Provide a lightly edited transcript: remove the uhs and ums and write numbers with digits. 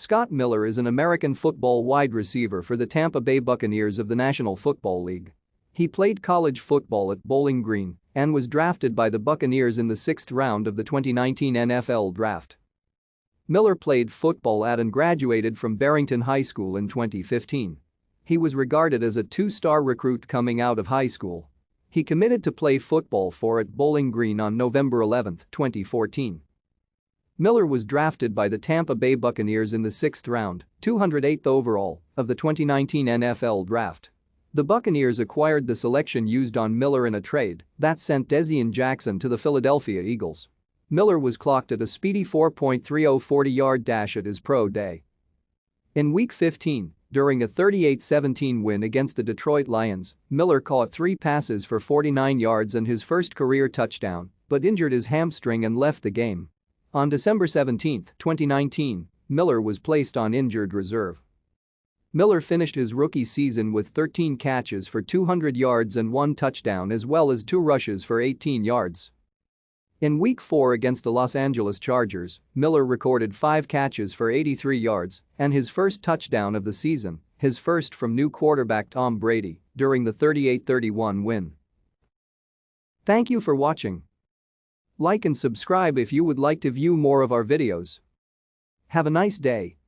Scott Miller is an American football wide receiver for the Tampa Bay Buccaneers of the National Football League. He played college football at Bowling Green and was drafted by the Buccaneers in the sixth round of the 2019 NFL Draft. Miller played football at and graduated from Barrington High School in 2015. He was regarded as a two-star recruit coming out of high school. He committed to play football for at Bowling Green on November 11, 2014. Miller was drafted by the Tampa Bay Buccaneers in the sixth round, 208th overall, of the 2019 NFL Draft. The Buccaneers acquired the selection used on Miller in a trade that sent Desian Jackson to the Philadelphia Eagles. Miller was clocked at a speedy 4.30 40-yard dash at his pro day. In Week 15, during a 38-17 win against the Detroit Lions, Miller caught 3 passes for 49 yards and his first career touchdown, but injured his hamstring and left the game. On December 17, 2019, Miller was placed on injured reserve. Miller finished his rookie season with 13 catches for 200 yards and 1 touchdown as well as 2 rushes for 18 yards. In Week 4 against the Los Angeles Chargers, Miller recorded 5 catches for 83 yards and his first touchdown of the season, his first from new quarterback Tom Brady, during the 38-31 win. Thank you for watching. Like and subscribe if you would like to view more of our videos. Have a nice day.